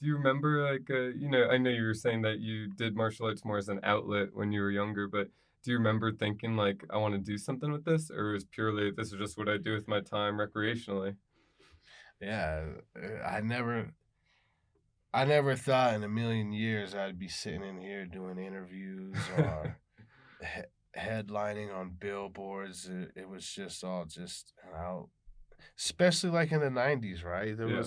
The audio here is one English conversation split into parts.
Do you remember, like, I know you were saying that you did martial arts more as an outlet when you were younger, but do you remember thinking, like, "I wanna do something with this," or is purely, "This is just what I do with my time recreationally?" Yeah, I never thought in a million years I'd be sitting in here doing interviews or headlining on billboards. It was just all just out, especially like in the '90s, right? Yeah.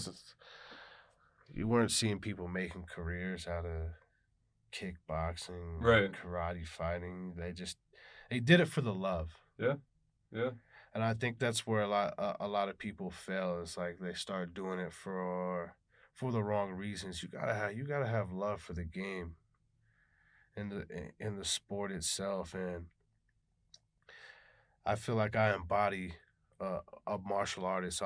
You weren't seeing people making careers out of kickboxing or Right. karate fighting. They did it for the love. Yeah. Yeah. And I think that's where a lot of people fail. It's like they start doing it for the wrong reasons. You gotta have love for the game and in the sport itself. And I feel like I embody a martial artist.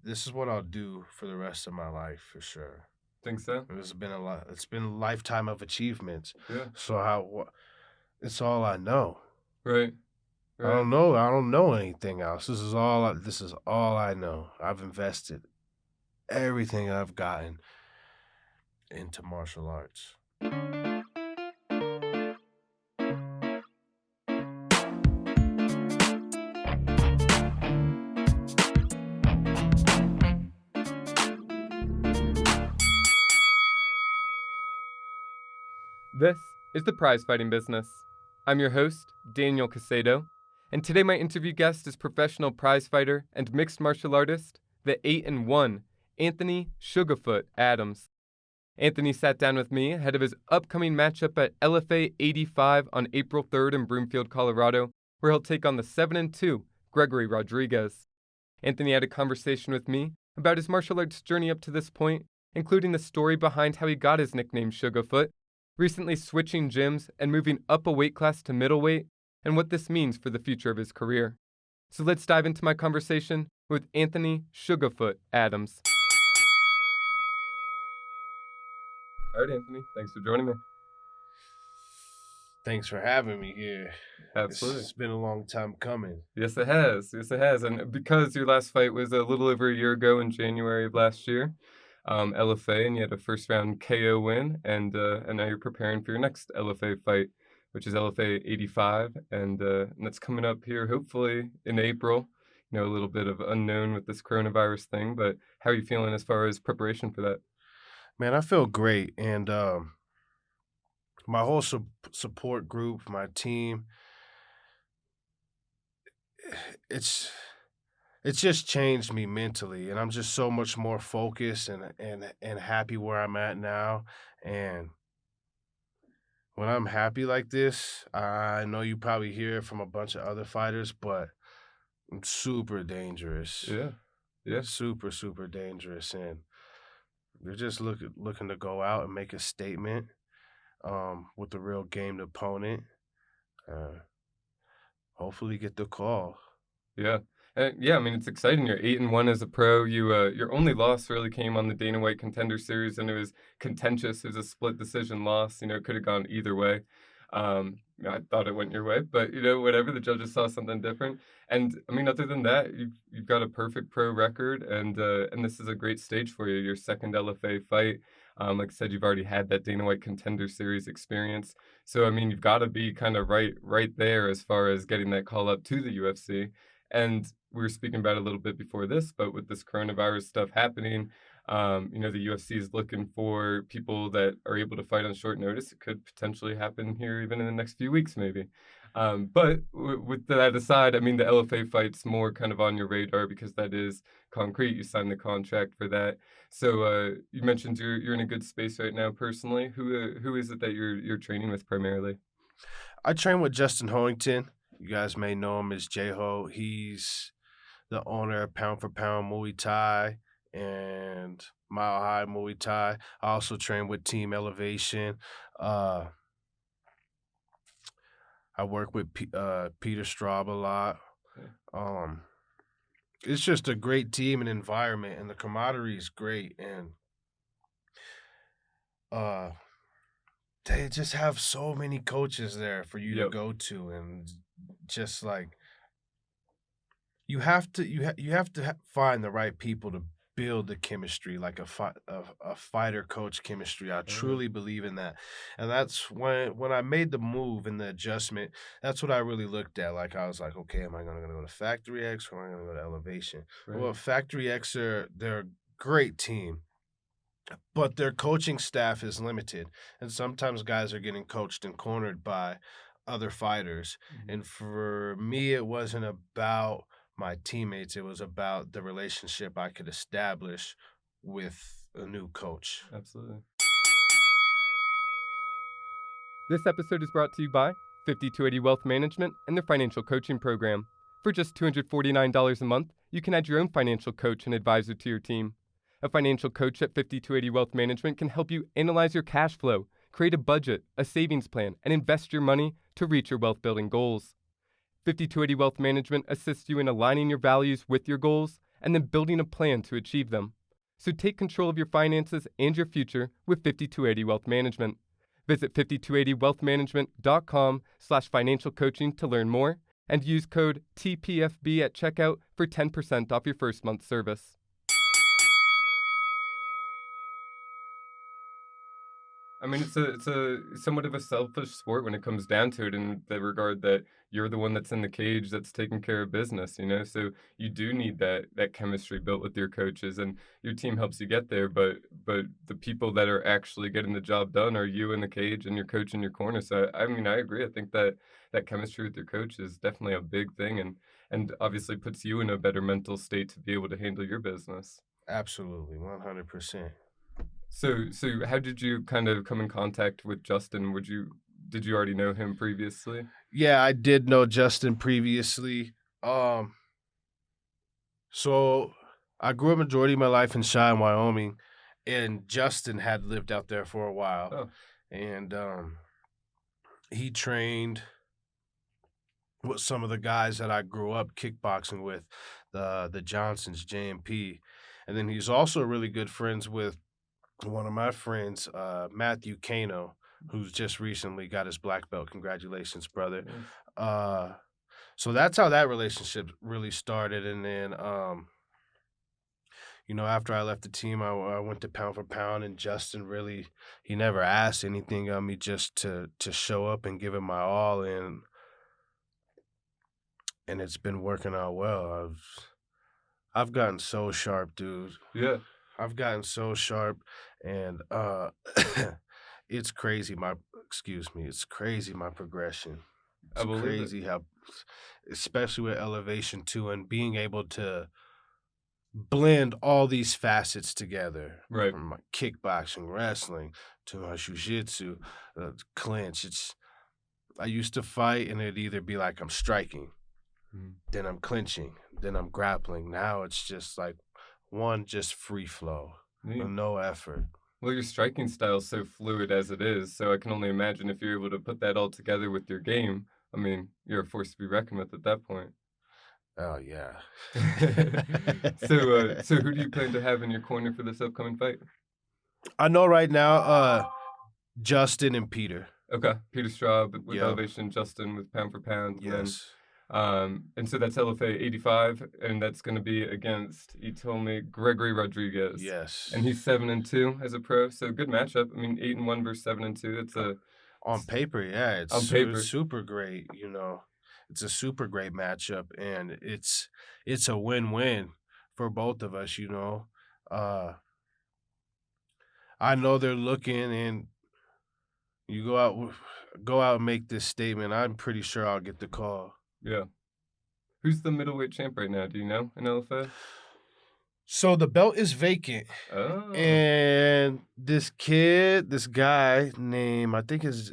This is what I'll do for the rest of my life for sure. Think so? It's been a lot. It's been a lifetime of achievements. Yeah. So it's all I know. Right. I Right. don't know. I don't know anything else. This is all I know. I've invested everything I've gotten into martial arts. This is the Prize Fighting Business. I'm your host, Daniel Caycedo, and today my interview guest is professional prize fighter and mixed martial artist, the 8-1, Anthony SugaFoot Adams. Anthony sat down with me ahead of his upcoming matchup at LFA 85 on April 3rd in Broomfield, Colorado, where he'll take on the 7-2 Gregory Rodriguez. Anthony had a conversation with me about his martial arts journey up to this point, including the story behind how he got his nickname SugaFoot, recently switching gyms and moving up a weight class to middleweight, and what this means for the future of his career. So let's dive into my conversation with Anthony SugaFoot Adams. All right, Anthony, thanks for joining me. Thanks for having me here. Absolutely. It's been a long time coming. Yes, it has. Yes, it has. And because your last fight was a little over a year ago in January of last year, LFA, and you had a first round KO win, and now you're preparing for your next LFA fight, which is LFA 85, and that's coming up here hopefully in April. You know, a little bit of unknown with this coronavirus thing, but how are you feeling as far as preparation for that? Man, I feel great. And my whole support group, my team, it's it's just changed me mentally, and I'm just so much more focused and happy where I'm at now. And when I'm happy like this, I know you probably hear it from a bunch of other fighters, but I'm super dangerous. Yeah, yeah, Super, super dangerous. And they're just looking to go out and make a statement with a real gamed opponent. Uh, hopefully get the call. yeah. Yeah, I mean, it's exciting. You're 8-1 as a pro. Your only loss really came on the Dana White Contender Series, and it was contentious. It was a split decision loss. You know, it could have gone either way. I thought it went your way, but whatever. The judges saw something different. And I mean, other than that, you've got a perfect pro record, and this is a great stage for you. Your second LFA fight. Like I said, you've already had that Dana White Contender Series experience. So I mean, you've got to be kind of right there as far as getting that call up to the UFC. And we were speaking about it a little bit before this, but with this coronavirus stuff happening, the UFC is looking for people that are able to fight on short notice. It could potentially happen here even in the next few weeks, maybe. But with that aside, I mean, the LFA fight's more kind of on your radar because that is concrete. You signed the contract for that. So you mentioned you're in a good space right now personally. Who is it that you're training with primarily? I train with Justin Hoington. You guys may know him as J-Ho. He's the owner of Pound for Pound Muay Thai and Mile High Muay Thai. I also train with Team Elevation. Uh, I work with Peter Straub a lot. Yeah. Um, it's just a great team and environment, and the camaraderie is great. And uh, they just have so many coaches there for you to Yep. go to, and just like you have to find the right people to build the chemistry, like a fighter coach chemistry. I Uh, truly believe in that. And that's when I made the move and the adjustment, that's what I really looked at. Like I was like, okay, am I gonna go to Factory X or am I gonna go to Elevation? Well, right. Factory X they're a great team, but their coaching staff is limited. And sometimes guys are getting coached and cornered by other fighters. Mhm. And for me, it wasn't about my teammates, it was about the relationship I could establish with a new coach. Absolutely. This episode is brought to you by 5280 Wealth Management and their financial coaching program. For just $249 a month, you can add your own financial coach and advisor to your team. A financial coach at 5280 Wealth Management can help you analyze your cash flow, create a budget, a savings plan, and invest your money to reach your wealth building goals. 5280 Wealth Management assists you in aligning your values with your goals and then building a plan to achieve them. So take control of your finances and your future with 5280 Wealth Management. Visit 5280wealthmanagement.com/financial coaching to learn more and use code TPFB at checkout for 10% off your first month's service. I mean, it's a somewhat of a selfish sport when it comes down to it in the regard that you're the one that's in the cage that's taking care of business, you know? So you do need that chemistry built with your coaches and your team helps you get there, but the people that are actually getting the job done are you in the cage and your coach in your corner. So I mean, I agree. I think that chemistry with your coach is definitely a big thing and obviously puts you in a better mental state to be able to handle your business. Absolutely, 100%. So how did you kind of come in contact with Justin? Did you already know him previously? Yeah, I did know Justin previously. Um, so I grew up majority of my life in Cheyenne, Wyoming, and Justin had lived out there for a while. Oh, And he trained with some of the guys that I grew up kickboxing with, the Johnsons, JMP. And then he's also really good friends with one of my friends, Matthew Kano, who's just recently got his black belt. Congratulations, brother. nice. Uh, so that's how that relationship really started. And then, after I left the team, I went to pound for pound, and Justin really, he never asked anything of me just to show up and give it my all. And it's been working out well. I've gotten so sharp, dude. Yeah, I've gotten so sharp and it's crazy it's crazy my progression. I It's believe it. crazy how especially with elevation too and being able to blend all these facets together Right. from my kickboxing, wrestling to my jiu-jitsu, clinch. I used to fight and it'd either be like I'm striking, Mhm. then I'm clinching, then I'm grappling. Now it's just like one just free flow, Neat. no effort. Well, your striking style is so fluid as it is, so I can only imagine if you're able to put that all together with your game. I mean, you're a force to be reckoned with at that point. Oh yeah. So who do you plan to have in your corner for this upcoming fight? I know right now, Justin and Peter. Okay, Peter Straub with Yep. Elevation, Justin with Pound for Pound, and then Yes. and so that's LFA 85, and that's going to be against, you told me, Gregory Rodriguez, Yes. and he's 7-2 as a pro, so good matchup. I mean, 8-1 versus 7-2. On It's paper, yeah, on it's paper, super great. It's a super great matchup, and it's a win-win for both of us. Uh, I know they're looking, and you go out and make this statement. I'm pretty sure I'll get the call. yeah. Who's the middleweight champ right now? Do you know in LFA? So the belt is vacant, Oh, and this guy named I think is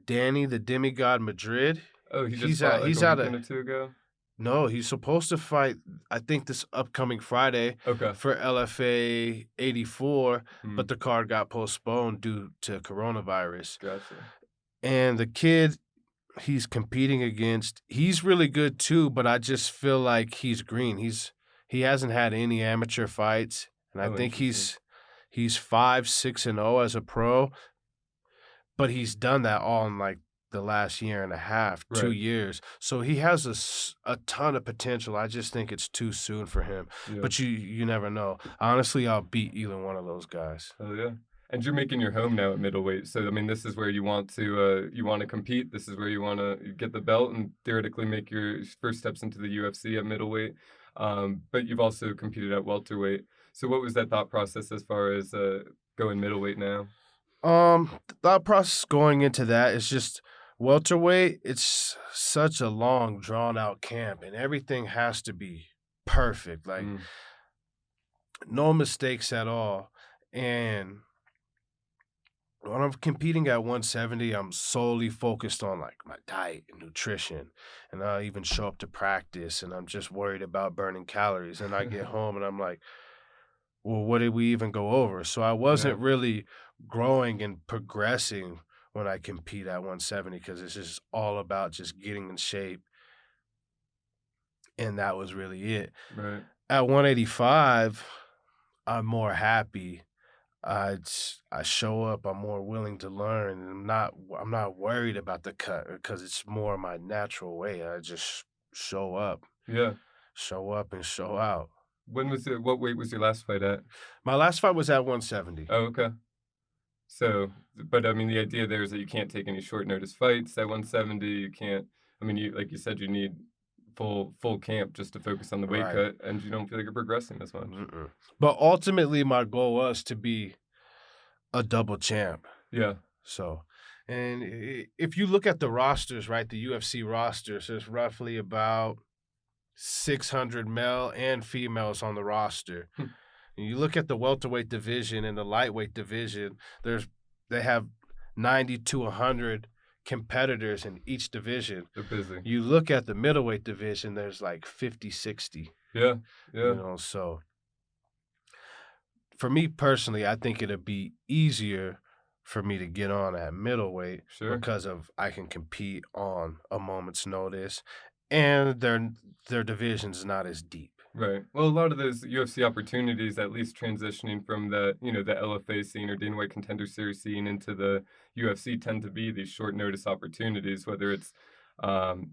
Danny the Demigod Madrid. oh, he just He's fought out. like a He's out weekend of or two ago. No, he's supposed to fight. I think this upcoming Friday Okay. for LFA 84, Hmm. but the card got postponed due to coronavirus. Gotcha. And the kid he's competing against, he's really good too, but I just feel like he's green. He hasn't had any amateur fights, and I Oh, think interesting. he's 5, 6 and 0 as a pro, but he's done that all in like the last year and a half, 2 Right. years. So he has a ton of potential. I just think it's too soon for him. Yeah. But you never know. Honestly, I'll beat either one of those guys. Oh, yeah. And you're making your home now at middleweight, so, I mean, this is where you wanna compete, this is where you wanna get the belt and theoretically make your first steps into the UFC at middleweight, but you've also competed at welterweight. So what was that thought process as far as, going middleweight now? The thought process going into that is just welterweight, it's such a long drawn out camp and everything has to be perfect. Like Mm, no mistakes at all. And when I'm competing at 170, I'm solely focused on like my diet and nutrition. And I even show up to practice and I'm just worried about burning calories. And I get home and I'm like, well, what did we even go over? So I yeah, wasn't really growing and progressing when I compete at 170 because it's just all about just getting in shape. And that was really it. right. At 185, I'm more happy. I show up, I'm more willing to learn, and I'm not worried about the cut because it's more my natural way. I just Yeah. show up and show out. What weight was your last fight at? My last fight was at 170. Oh, okay. So, but, I mean, the idea there is that you can't take any short notice fights at 170, you can't I mean, you like you said, you need full camp just to focus on the weight Right. cut, and you don't feel like you're progressing as much. Mm-mm. But ultimately, my goal was to be a double champ. Yeah. So, and if you look at the rosters, right, the UFC rosters, there's roughly about 600 male and females on the roster. Hmm, And you look at the welterweight division and the lightweight division, they have 90 to 100 competitors in each division. they're busy. You look at the middleweight division, there's like 50, 60. Yeah, yeah, So for me personally, I think it'd be easier for me to get on at middleweight sure. because of I can compete on a moment's notice and their division's not as deep. Right. Well, a lot of those UFC opportunities, at least transitioning from the LFA scene or Dana White Contender Series scene into the UFC tend to be these short notice opportunities, whether it's, um,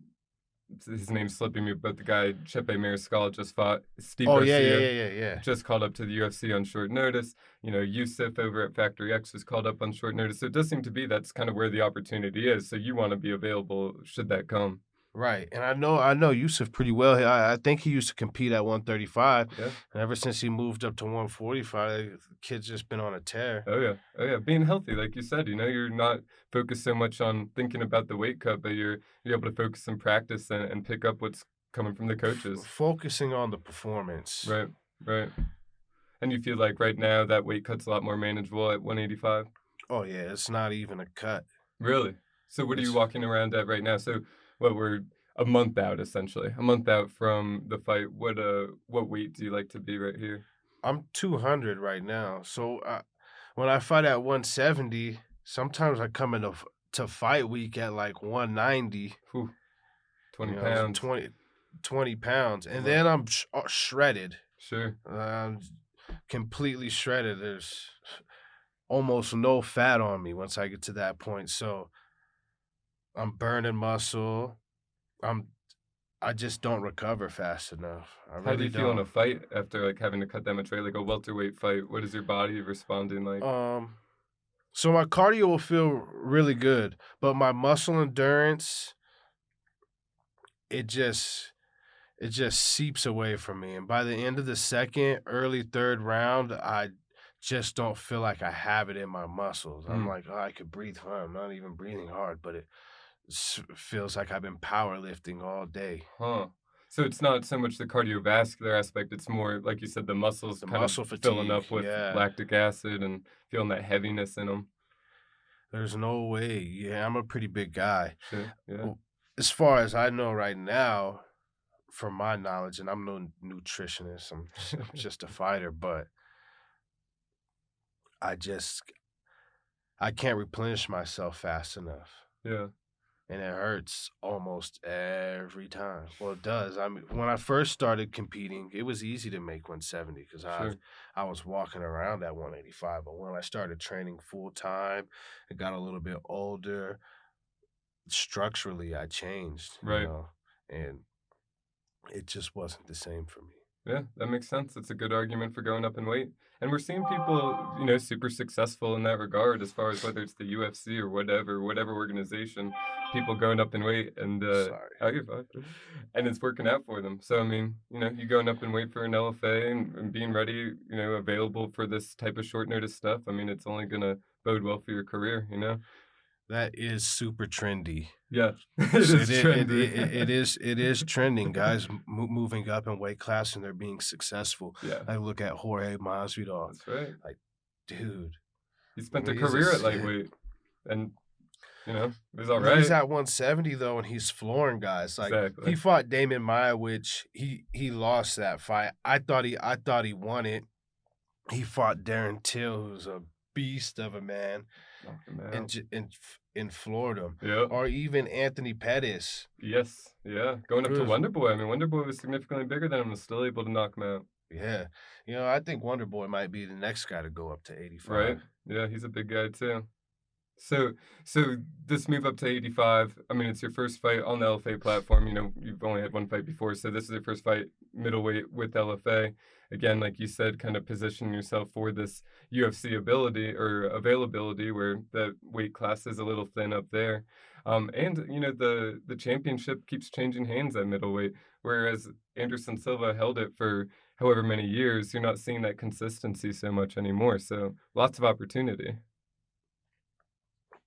his name's slipping me, but the guy, Chepe Mariscal, just fought Steve Oh yeah, yeah, Garcia, yeah, yeah, yeah. just called up to the UFC on short notice. Yusuf over at Factory X was called up on short notice. So it does seem to be that's kind of where the opportunity is. So you want to be available should that come. Right, and I know Yusuf pretty well. I think he used to compete at 135, Yeah. and ever since he moved up to 145, the kid's just been on a tear. Oh yeah. Oh yeah. Being healthy, like you said, you're not focused so much on thinking about the weight cut, but you're able to focus and practice and pick up what's coming from the coaches. Focusing on the performance. Right. Right. And you feel like right now that weight cut's a lot more manageable at 185? Oh yeah, it's not even a cut. Really? So what are you It's walking around at right now? So what we're a month out essentially. A month out from the fight. What weight do you like to be right here? I'm 200 right now, so when I fight at 170, sometimes I come into to fight week at like 190. Whew, 20 You know, it's pounds. 20 pounds, A and lot. then I'm shredded. Sure. I'm completely shredded. There's almost no fat on me once I get to that point. So I'm burning muscle. I'm I just don't recover fast enough. I How do really you feel in don't. a fight after, like, having to cut that much weight, like a welterweight fight? What is your body responding like? Um so my cardio will feel really good, but my muscle endurance, it just it just seeps away from me. And by the end of the second, early third round, I just don't feel like I have it in my muscles. I'm Mm, like, oh, I could breathe hard. I'm not even breathing hard, but it feels like I've been powerlifting all day. huh. So it's not so much the cardiovascular aspect, it's more, like you said, the muscles The kind of muscle filling fatigue, up with yeah. lactic acid and feeling that heaviness in them. There's no way. Yeah, I'm a pretty big guy. Sure, yeah. Well, as far as I know right now, from my knowledge, and I'm no nutritionist, I'm just a fighter, but I just I can't replenish myself fast enough. Yeah, And it hurts almost every time. Well, it does. I mean, when I first started competing, it was easy to make 170 because sure. I was walking around at 185. But when I started training full time, I got a little bit older. structurally I changed, Right. and it just wasn't the same for me. Yeah, that makes sense. It's a good argument for going up in weight. And we're seeing people, super successful in that regard as far as whether it's the UFC or whatever organization, people going up in weight and Sorry. oh, you're fine. And it's working out for them. So I mean, you going up in weight for an LFA and being ready, available for this type of short notice stuff. I mean, it's only gonna bode well for your career. That is super trendy. Yeah, it So is trendy. it is trending, guys moving up in weight class and they're being successful. Yeah, I look at Jorge Masvidal, that's right. like, dude, He spent a he's a career at s lightweight and it was all he's right. at 170 though, and he's flooring guys. Like, he Exactly. fought Damon Maia, which he lost that fight. I thought he won it. He fought Darren Till, who's a beast of a man, Knocked him and out. floored him. Yep. Or even Anthony Pettis. Yes. Yeah. Going up to Who's Wonderboy. I mean, Wonderboy was significantly bigger than him, was still able to knock him out. Yeah. I think Wonder Boy might be the next guy to go up to Right? 85. Yeah, he's a big guy too. So so this move up to 85, I mean, it's your first fight on the LFA platform. You've only had one fight before, so this is your first fight middleweight with LFA. Again, like you said, kind of positioning yourself for this UFC ability or availability where the weight class is a little thin up there. And the championship keeps changing hands at middleweight, whereas Anderson Silva held it for however many years. You're not seeing that consistency so much anymore. So lots of opportunity.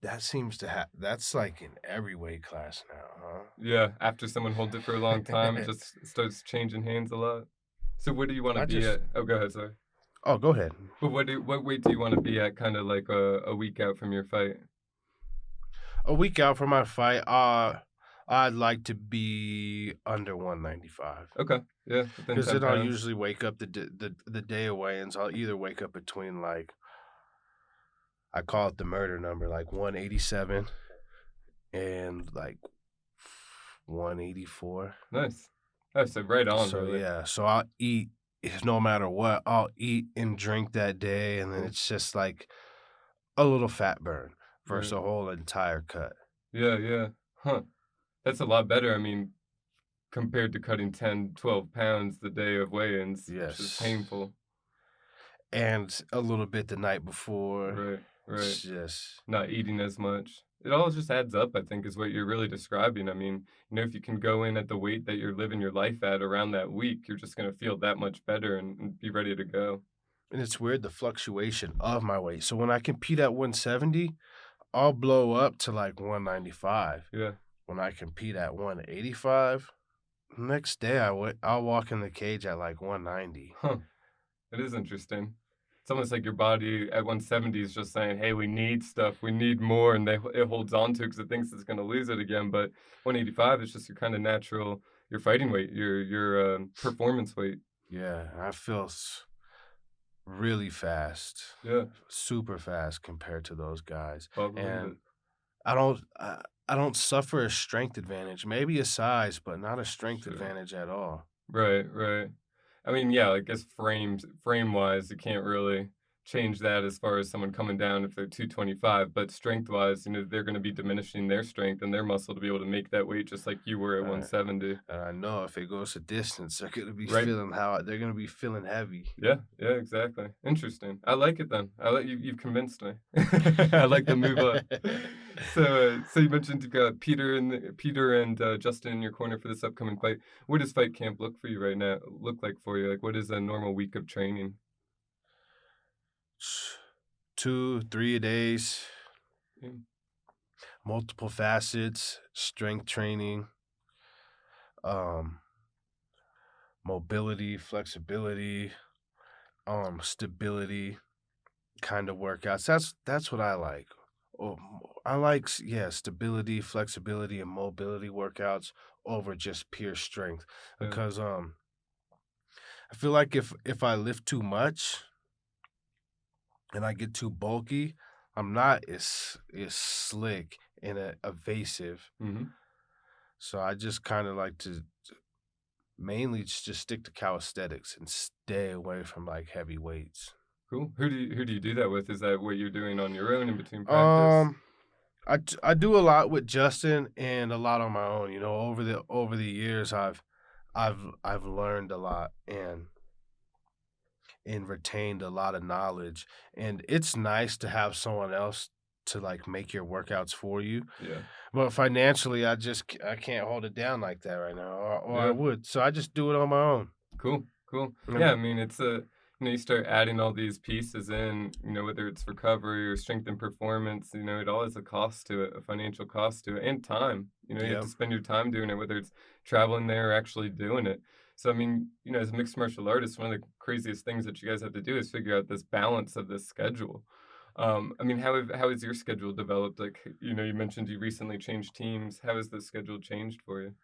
That seems to have that's like in every weight class now, Yeah, after someone holds it for a long time, it huh? just starts changing hands a lot. So what do you wanna I be just at? Oh, go ahead, sorry. Oh, go ahead. But what weight do you wanna be at kinda like a week out from your fight? A week out from my fight, I'd like to be under 195. Okay, yeah, within Because 10 then I'll pounds. usually wake up the day of weigh-ins. I'll either wake up between like I call it the murder number, like 187 and like 184. Nice. Oh, so right on, So really. yeah, so I'll eat no matter what. I'll eat and drink that day, and then Cool. it's just like a little fat burn versus Right. a whole entire cut. Yeah, yeah. Huh. That's a lot better, I mean, compared to cutting 10, 12 pounds the day of weigh-ins, which is Yes, painful. and a little bit the night before. Right, right. It's just Not eating as much. It all just adds up, I think, is what you're really describing. I mean, if you can go in at the weight that you're living your life at around that week, you're just gonna feel that much better and be ready to go. and it's weird the fluctuation of my weight. So when I compete at 170, I'll blow up to like 195. Yeah. When I compete at 185, next day I'll walk in the cage at like 190. Huh. It is interesting. It's almost like your body at 170 is just saying, "Hey, we need stuff. We need more," and it holds on to because it thinks it's gonna lose it again. But 185 is just your kinda natural your fighting weight, your performance weight. Yeah, I feel really fast, Yeah. super fast compared to those guys. I believe it. And I don't suffer a strength advantage, maybe a size, but not a strength Sure. advantage at all. Right, right. I mean, yeah, I guess frame-wise, you can't really change that as far as someone coming down if they're 225, but strength-wise, they're gonna be diminishing their strength and their muscle to be able to make that weight just like you were at Uh, 170. and I know if it goes a distance, Right. they're gonna be feeling heavy. Yeah, yeah, exactly. Interesting. I like it then. I like you've convinced me. I like the move up. So you mentioned you've got Peter and Justin in your corner for this upcoming fight. What does fight camp look like for you? Like, what is a normal week of training? 2, 3 days, Mm, multiple facets, strength training, um, mobility, flexibility, stability kind of workouts. That's what I like. Oh, I like stability, flexibility, and mobility workouts over just pure strength yeah, because I feel like if I lift too much and I get too bulky, I'm not as slick and evasive. mhm, So I just kind of like to mainly just stick to calisthenics and stay away from like heavy weights. cool. Who do you do that with? Is that what you're doing on your own in between practice? Um, I do a lot with Justin and a lot on my own. You know, over the years, I've learned a lot and retained a lot of knowledge, and it's nice to have someone else to like make your workouts for you. Yeah. But financially, I can't hold it down like that right now, or I Yeah. would. So I just do it on my own. Cool, cool. Yeah, Um, I mean, it's a you start adding all these pieces in, whether it's recovery or strength and performance, it all has a cost to it, a financial cost to it, and time. You have yeah. to spend your time doing it, whether it's traveling there or actually doing it. So, I mean, as a mixed martial artist, one of the craziest things that you guys have to do is figure out this balance of this schedule. I mean, how is your schedule developed? Like, you mentioned you recently changed teams. How has the schedule changed for you?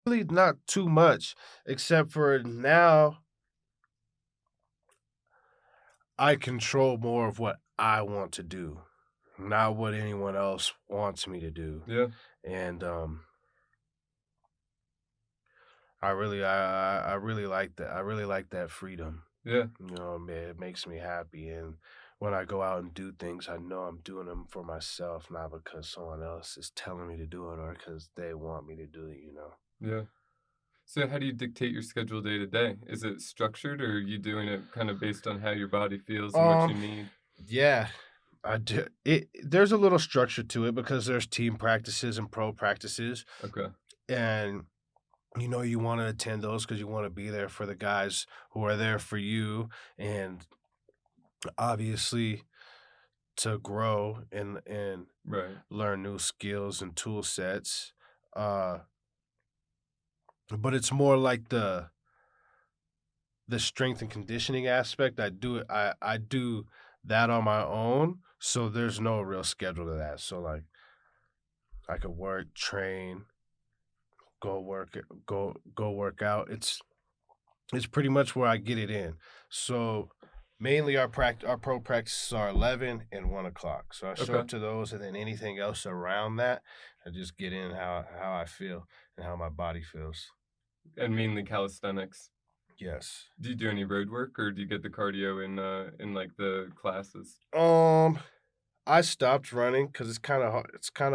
Really not too much, except for now I control more of what I want to do, not what anyone else wants me to do. Yeah, And I really like that. I really like that freedom. yeah. You know, it makes me happy. And when I go out and do things, I know I'm doing them for myself, not because someone else is telling me to do it or because they want me to do it, you know. Yeah. So how do you dictate your schedule day to day? Is it structured or are you doing it kind of based on how your body feels and what you Um, need? yeah, I do. There's a little structure to it because there's team practices and pro practices, Okay. and you know you want to attend those because you want to be there for the guys who are there for you, and obviously to grow and Right. learn new skills and tool sets. Uh, but it's more like the strength and conditioning aspect. I do that on my own, so there's no real schedule to that. So like I could work, train, go work out. It's pretty much where I get it in. So mainly our pro practices are 11 and 1 o'clock. So I show Okay. up to those, and then anything else around that, I just get in how I feel and how my body feels. And mainly calisthenics. Yes. Do you do any road work or do you get the cardio in like the classes? Um, I stopped running because it's kinda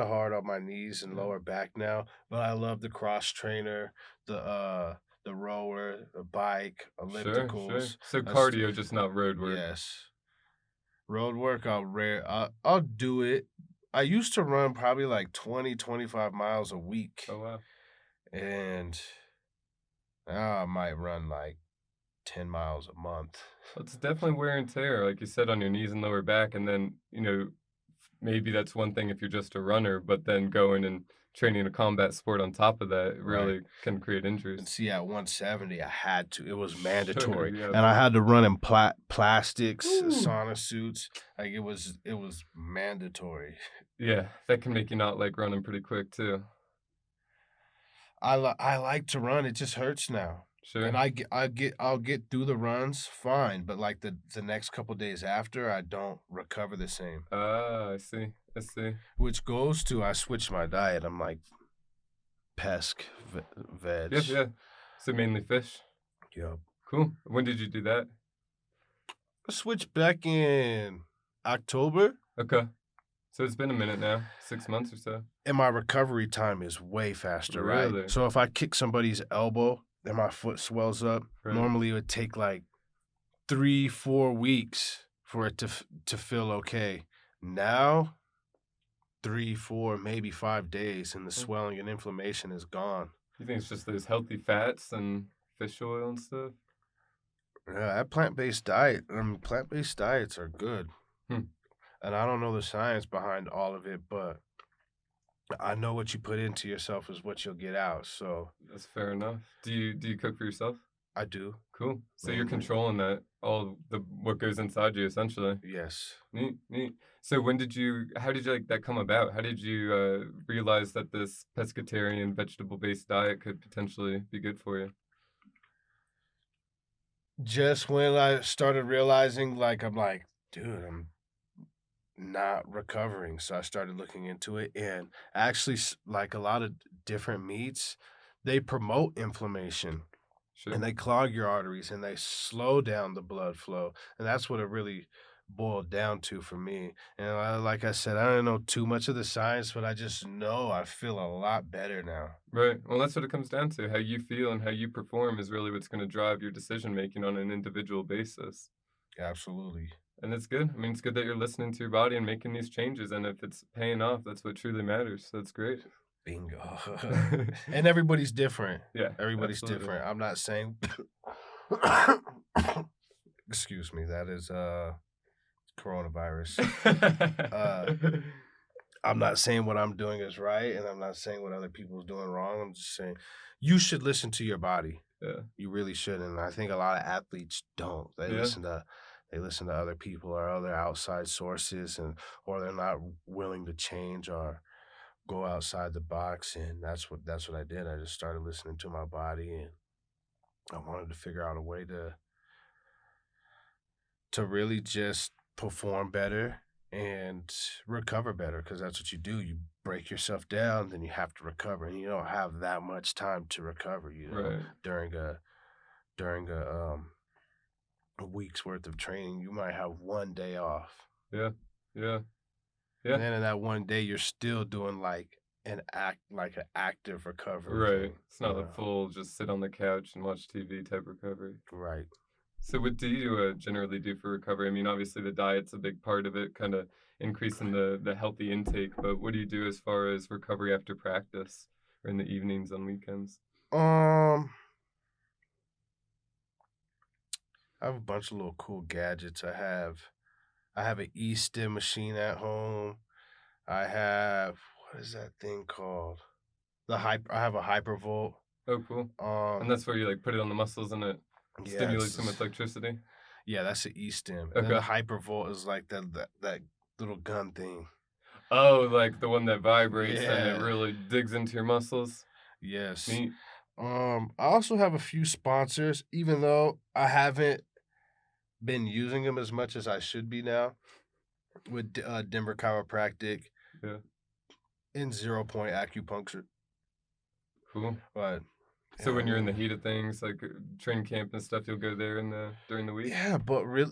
hard on my knees and Yeah. lower back now, but I love the cross trainer, the rower, the bike, Sure, sure. ellipticals. So I st cardio, just not road work. Yes. Road work, I'll do it. I used to run probably like 20-25 miles a week, Oh wow. and now I might run like 10 miles a month. Well, it's definitely wear and tear, like you said, on your knees and lower back. And then, maybe that's one thing if you're just a runner, but then going and training a combat sport on top of that Right. really can create And injuries. see, at 170, I had to. It was Sure, mandatory, yeah. and I had to run in plastics, Ooh. sauna suits. Like it was mandatory. Yeah, that can make you not like running pretty quick too. I like to run. It just hurts now, and Sure. I'll get through the runs fine, but like the next couple days after, I don't recover the same. Ah, I see. I see. Which goes to I switched my diet. I'm like veg. Yeah, yeah. So mainly fish. Yep. Cool. When did you do that? I switched back in October. Okay. So it's been a minute now, 6 months or so. And my recovery time is way faster, right? Really? So if I kick somebody's elbow and my foot swells up, Right. normally it would take like 3-4 weeks for it to feel okay. Now, 3, 4, maybe 5 days, and the Hmm. swelling and inflammation is gone. You think it's just those healthy fats and fish oil and stuff? Yeah, that plant-based diets are good. Hmm. And I don't know the science behind all of it, but I know what you put into yourself is what you'll get out. So That's fair enough. Do you cook for yourself? I do Cool. So you're mainly. controlling that all the what goes inside you essentially. Yes. Neat, neat. So how did you like that come about? How did you realize that this pescatarian vegetable-based diet could potentially be good for you? Just when I started realizing, like, I'm like, dude, I'm not recovering. So I started looking into it, and actually, like a lot of different meats, they promote inflammation and Sure. they clog your arteries and they slow down the blood flow. And that's what it really boiled down to for me. And like I said, I don't know too much of the science, but I just know I feel a lot better now. Right. Well, that's what it comes down to. How you feel and how you perform is really what's gonna drive your decision making on an individual basis. Absolutely. And it's good. I mean, it's good that you're listening to your body and making these changes, and if it's paying off, that's what truly matters. So that's great. Bingo. And everybody's different. Yeah, Everybody's absolutely. different. I'm not saying excuse me, that is coronavirus. Uh I'm not saying what I'm doing is right, and I'm not saying what other people's doing wrong. I'm just saying you should listen to your body. Yeah, You really should, and I think a lot of athletes don't. yeah, They listen to other people or other outside sources, and or they're not willing to change or go outside the box. And that's what I did. I just started listening to my body, and I wanted to figure out a way to really just perform better and recover better, because that's what you do. You break yourself down, then you have to recover, and you don't have that much time to recover, right. during a week's worth of training. You might have 1 day off. Yeah, yeah, And yeah. then in that 1 day you're still doing like an active recovery Right. thing. It's not a full just sit on the couch and watch TV type recovery. Right. So what do you generally do for recovery? I mean, obviously the diet's a big part of it, kind of increasing the healthy intake. But what do you do as far as recovery after practice or in the evenings on weekends? Um I have a bunch of little cool gadgets. I have an e-stim machine at home. I have, what is that thing called? I have a hypervolt. Oh, cool. And Um, that's where you like put it on the muscles and it yeah, stimulates them with electricity. yeah, that's an e-stim. And then the Okay. hypervolt is like that little gun thing. Oh, like the one that vibrates and it Yeah, really digs into your muscles. yes. Neat. I also have a few sponsors, even though I haven't been using them as much as I should be now, with Denver Chiropractic Yeah. and 0 Point Acupuncture. Cool. But So yeah, I when you're in the mean, heat of things, like training camp and stuff, you'll go there in the during the week. yeah, but really,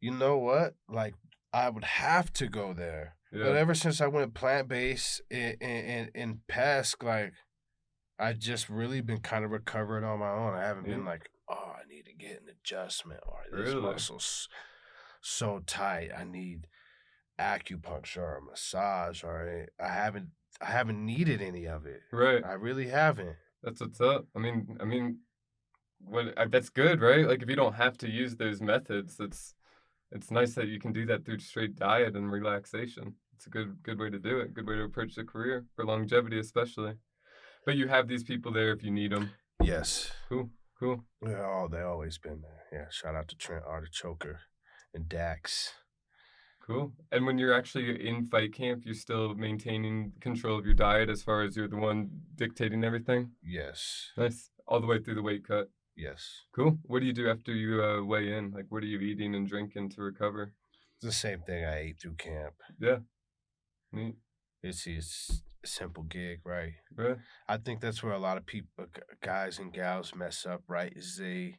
you know what? Like, I would have to go there. But Yeah. ever since I went plant-based in PESC, like, I just really been kind of recovering on my own. I haven't been Neat. like, oh, I need to get an adjustment, or this Really? muscle's so tight. I need acupuncture or massage, or I haven't needed any of it. Right. I really haven't. That's what's up. I mean, that's good, right? Like if you don't have to use those methods, it's nice that you can do that through straight diet and relaxation. It's a good way to do it. Good way to approach the career for longevity, especially. But you have these people there if you need them. Yes. Cool, cool, Yeah, oh, they always been there. Yeah, shout out to Trent Artichoker and Dax. cool. And when you're actually in fight camp, you're still maintaining control of your diet as far as you're the one dictating everything. Yes. Nice, all the way through the weight cut. Yes. Cool. What do you do after you weigh in? Like, what are you eating and drinking to recover? It's the same thing I ate through camp. Yeah, neat. It's a simple gig, right? Right. I think that's where a lot of people, guys and gals, mess up. Right? Is they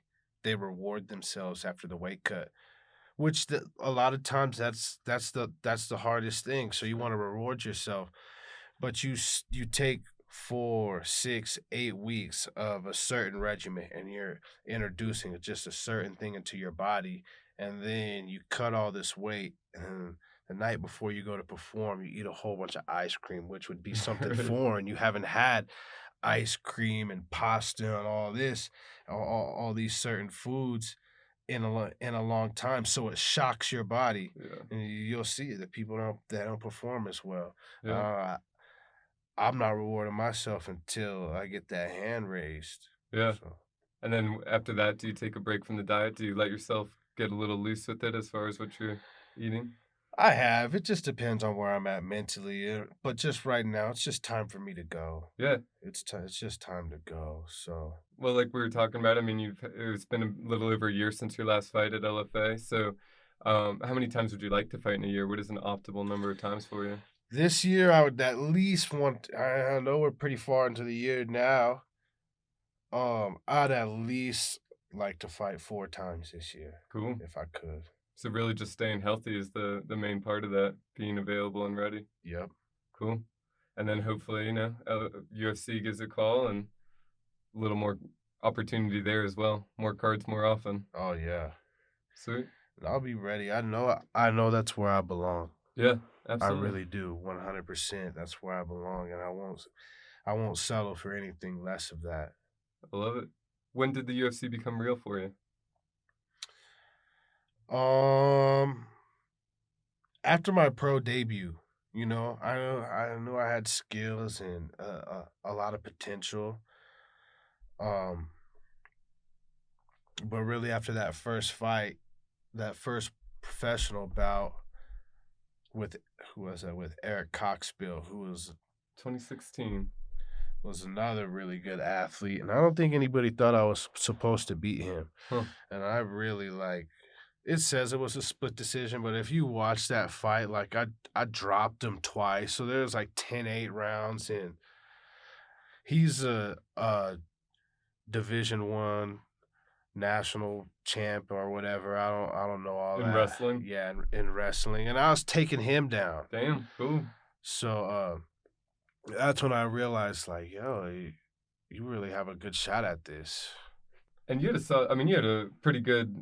reward themselves after the weight cut, which a lot of times that's the hardest thing. So you want to reward yourself, but you take 4, 6, 8 weeks of a certain regimen, and you're introducing just a certain thing into your body, and then you cut all this weight, and the night before you go to perform, you eat a whole bunch of ice cream, which would be something Right. foreign. You haven't had ice cream and pasta and all this, all these certain foods in a long time, so it shocks your body, Yeah. and you'll see that people don't perform as well. Yeah. Uh, I'm not rewarding myself until I get that hand raised. Yeah. So And then after that, do you take a break from the diet? Do you let yourself get a little loose with it as far as what you're eating? I have. It just depends on where I'm at mentally, but just right now, it's just time for me to go. Yeah. It's just time to go. So Well, like we were talking about, I mean, it's been a little over a year since your last fight at LFA. So, how many times would you like to fight in a year? What is an optimal number of times for you? this year, I would at least want. I know we're pretty far into the year now. I'd at least like to fight 4 times this year Cool. if I could. So really just staying healthy is the main part of that, being available and ready. Yep. Cool. And then hopefully, UFC gives a call and a little more opportunity there as well. More cards more often. Oh yeah. Sweet. I'll be ready. I know that's where I belong. Yeah, I absolutely. really do. 100%. That's where I belong, and I won't settle for anything less of that. I love it. When did the UFC become real for you? Um After my pro debut, I knew I had skills and a lot of potential. Um but really after that first fight, that first professional bout with who was that with Eric Coxbill, who 2016. was another really good athlete, and I don't think anybody thought I was supposed to beat him. Huh. And I really like it says it was a split decision, but if you watch that fight, like I dropped him twice. So there's like 10-8 rounds, and he's a division one national champ or whatever. I don't know all In that. wrestling? Yeah, in wrestling. And I was taking him down. Damn, cool. So that's when I realized, like, yo, you really have a good shot at this. And you had a pretty good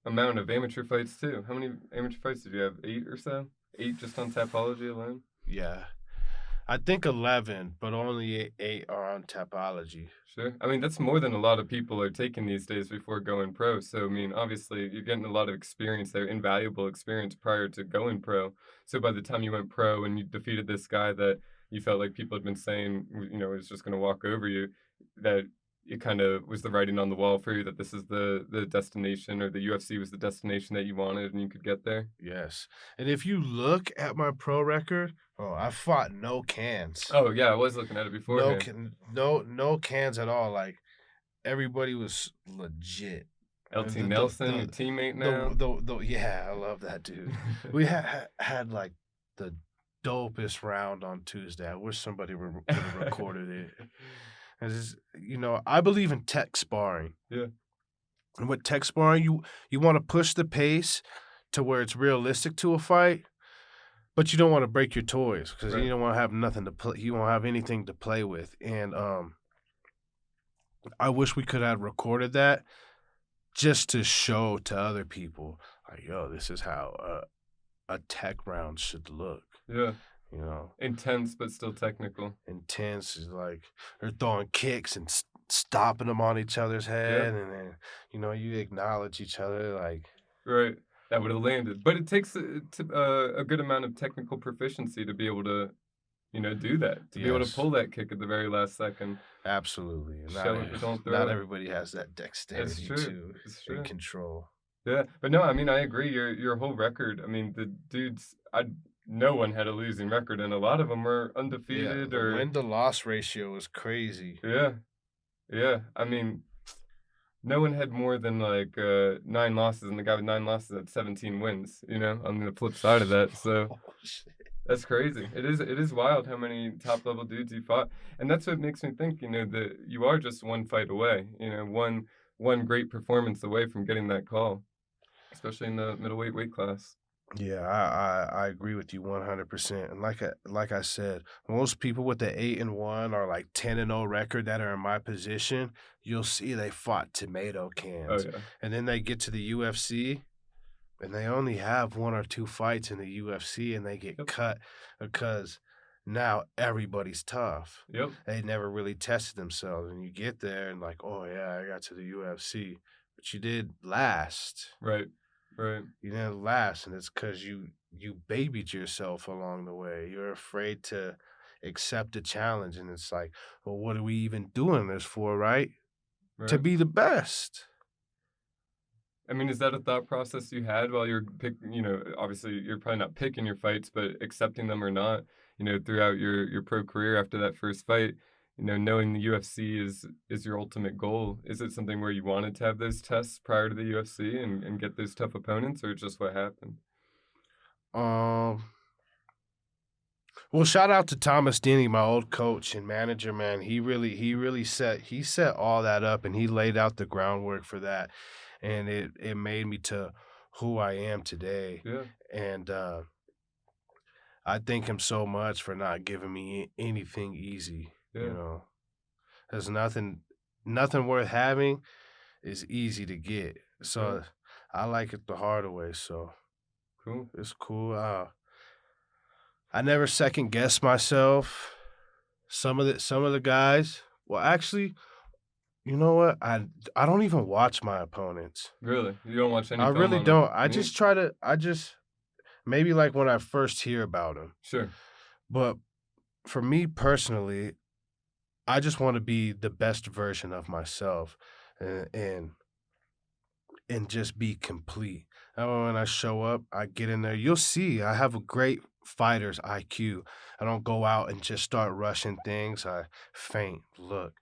amount of amateur fights too. How many amateur fights did you have? 8 or so? 8 just on Tapology alone? Yeah. I think 11, but only eight are on Tapology. Sure. I mean, that's more than a lot of people are taking these days before going pro. So, I mean, obviously, you're getting a lot of experience there, invaluable experience prior to going pro. So, by the time you went pro and you defeated this guy that you felt like people had been saying, was just going to walk over you, that it kind of was the writing on the wall for you that this is the destination, or the UFC was the destination that you wanted and you could get there. Yes. And if you look at my pro record, I fought no cans. Oh, yeah, I was looking at it No beforehand. no cans at all. Like everybody was legit. LT The Nelson, your teammate now. yeah, I love that dude. We had like the dopest round on Tuesday. I wish somebody would have recorded it. And I believe in tech sparring. Yeah. And with tech sparring, you want to push the pace to where it's realistic to a fight, but you don't want to break your toys because Right. you don't want to have nothing to play. You won't have anything to play with. And I wish we could have recorded that just to show to other people, like, yo, this is how a tech round should look. Yeah. You know, Intense, but still technical. intense is like they're throwing kicks and stomping them on each other's head, and then you acknowledge each other, like, Right. That would have landed. But it takes a good amount of technical proficiency to be able to, do that, to be able to yes, pull that kick at the very last second. absolutely. And Show it, but don't throw not it. everybody has that It's dexterity true. to It's and true. control. Yeah. But no, I mean, I agree. Your whole record, I mean, the dudes, no one had a losing record, and a lot of them were Yeah, undefeated the or, win to loss ratio is crazy. yeah. Yeah. I mean, no one had more than like 9 losses, and the guy with 9 losses had 17 wins, on the flip side of that. So Oh, shit. that's crazy. It is wild how many top level dudes you fought. And that's what makes me think, that you are just one fight away, one great performance away from getting that call, especially in the middleweight weight class. Yeah, I agree with you 100%. And like I said, most people with the 8-1 or like 10-0 record that are in my position, you'll see they fought tomato Oh cans. yeah. And then they get to the UFC and they only have one or two fights in the UFC and they get Yep. cut because now everybody's tough. Yep. They never really tested themselves. And you get there and like, oh yeah, I got to the UFC. But you did last. Right. Right. You didn't last, and it's because you babied yourself along the way. You're afraid to accept the challenge, and it's like, well, what are we even doing this for, right? To Right. be the best. I mean, is that a thought process you had while you're obviously you're probably not picking your fights, but accepting them or not, throughout your pro career after that first fight, knowing the UFC is your ultimate goal. Is it something where you wanted to have those tests prior to the UFC and get those tough opponents, or just what happened? Um, well, shout out to Thomas Denny, my old coach and manager, man. He really set all that up, and he laid out the groundwork for that, and it made me to who I am today. Yeah, And I thank him so much for not giving me anything easy, you yeah, know. There's nothing worth having is easy to get. right, So I like it the harder way, so cool. it's cool. I never second guess myself. Some of the guys, well, actually, you know what? I don't even watch my opponents. Really? You don't watch any I film really on 'em? don't. Me I just maybe like when I first hear about them. sure, But for me personally, I just want to be the best version of myself and and, and just be complete. That way when I show up, I get in there. You'll see I have a great fighter's IQ. I don't go out and just start rushing things. I faint, look,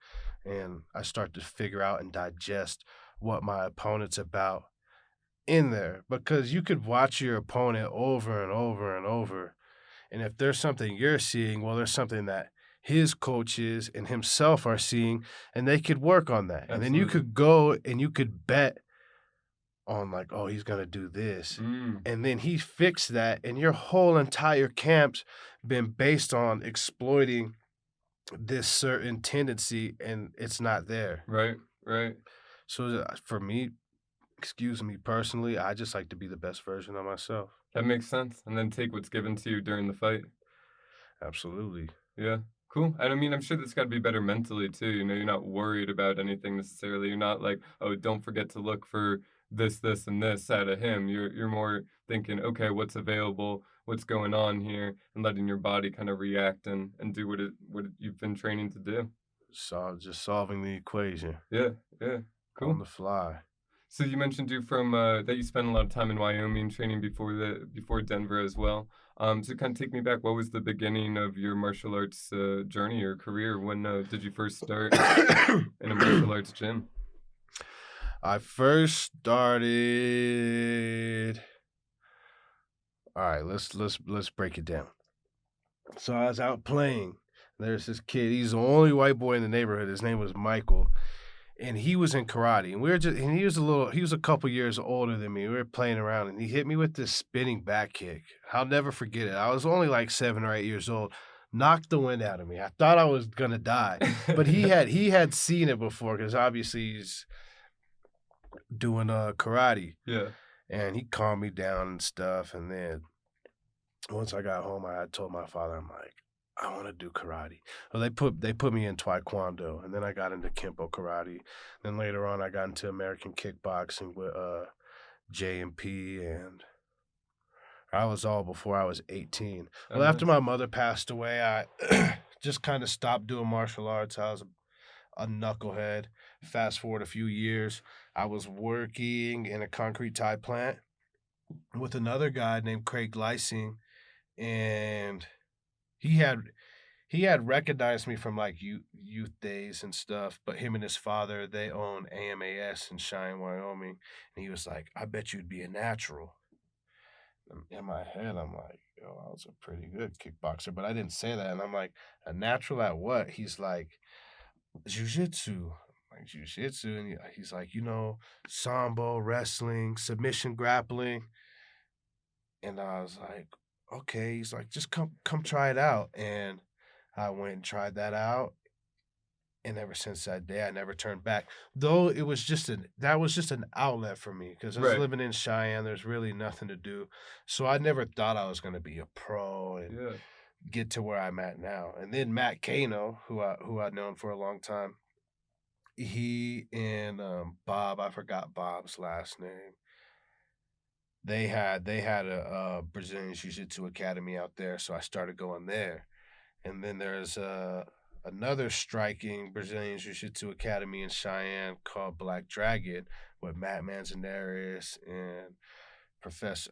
and I start to figure out and digest what my opponent's about in there because you could watch your opponent over and over and over. And if there's something you're seeing, well, there's something that his coaches and himself are seeing, and they could work on that. And then you absolutely. could go and you could bet on, like, oh, he's going to do this. Mm, And then he fixed that, and your whole entire camp's been based on exploiting this certain tendency, and it's not there. right, right. So for me, excuse me personally, I just like to be the best version of myself. That makes sense, and then take what's given to you during the fight. Absolutely. Yeah, cool. And I mean, I'm sure that's gotta be better mentally too, you know, you're not worried about anything necessarily. You're not like, "Oh, don't forget to look for this, and this out of him." You're more thinking, "Okay, what's available? What's going on here?" And letting your body kinda react and do what you've been training to do. Just solving the equation Yeah, yeah, on cool. the fly. So you mentioned you're from that you spent a lot of time in Wyoming training before Denver as well. So kind of take me back. What was the beginning of your martial arts journey or career? When did you first start in a martial arts gym? I first started. All right, let's break it down. So I was out playing. There's this kid. He's the only white boy in the neighborhood. His name was Michael, and he was in karate. And we were just, and he was a couple years older than me. We were playing around, and he hit me with this spinning back kick. I'll never forget it. I was only like 7 or 8 years old. Knocked the wind out of me. I thought I was gonna die, but he had seen it before because obviously he's doing karate, Yeah. and he calmed me down and stuff. And then once I got home, I had told my father, I'm like, I want to do karate. Well, they put me in taekwondo, and then I got into kempo karate. Then later on, I got into American kickboxing with J&P, and I was all before I was 18. Oh, Well, after nice. my mother passed away, I just kind of stopped doing martial arts. I was a knucklehead. Fast forward a few years, I was working in a concrete tie plant with another guy named Craig Lysing, and he had he had recognized me from like youth days and stuff. But him and his father, they own AMAS in Cheyenne, Wyoming, and he was like, "I bet you'd be a natural." In my head, I'm like, "Yo, I was a pretty good kickboxer," but I didn't say that. And I'm like, "A natural at what?" He's like, "Jiu-jitsu." I'm like, "Jiu-jitsu," and he's like, sambo, wrestling, submission grappling. And I was like, "Okay." He's like, "Just come try it out." And I went and tried that out, and ever since that day, I never turned back. Though it was just an that was just an outlet for me because I was Right. living in Cheyenne. There's really nothing to do, so I never thought I was going to be a pro and Yeah. get to where I'm at now. And then Matt Kano, who I'd known for a long time, he and Bob, I forgot Bob's last name. They had a Brazilian Jiu Jitsu academy out there, so I started going there. And then there's another striking Brazilian Jiu Jitsu academy in Cheyenne called Black Dragon with Matt Manzanares and Professor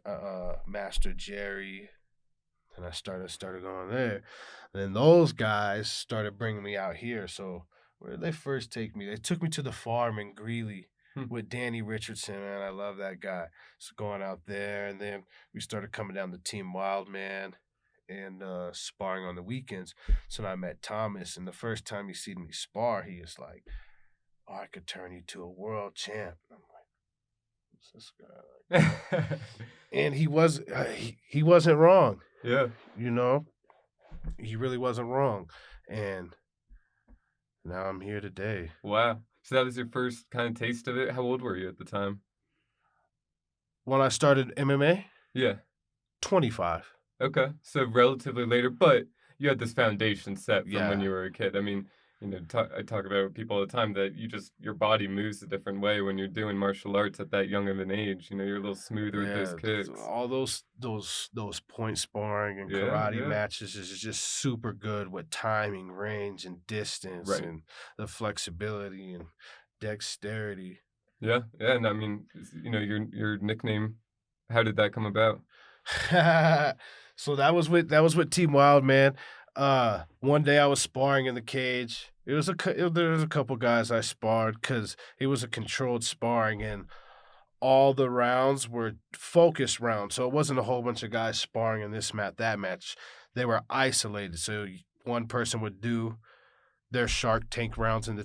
Master Jerry. And I started going there. And then those guys started bringing me out here. So where did they first take me? They took me to the farm in Greeley Hmm. with Danny Richardson, man. I love that guy. So going out there, and then we started coming down to Team Wildman and sparring on the weekends. So then I met Thomas, and the first time he seen me spar, he was like, "Oh, I could turn you to a world champ." And I'm like, this guy?" And he wasn't wrong, Yeah. you know? He really wasn't wrong, and now I'm here today. Wow. So that was your first kinda taste of it? How old were you at the time? When I started MMA, Yeah. 25. Okay. So relatively later, but you had this foundation set from when Yeah. you were a kid. I mean, I talk about with people all the time that your body moves a different way when you're doing martial arts at that young of an age. You're a little smoother with those Yeah, kicks. all those point sparring and Yeah, karate yeah. matches is just super good with timing, range, and distance, Right. and the flexibility and dexterity. Yeah, yeah, and I mean, your nickname, how did that come about? So that was with Team Wild, man. One day I was sparring in the cage. There was a couple guys I sparred because it was a controlled sparring, and all the rounds were focused rounds. So it wasn't a whole bunch of guys sparring in this match, that match. They were isolated. So one person would do their Shark Tank rounds in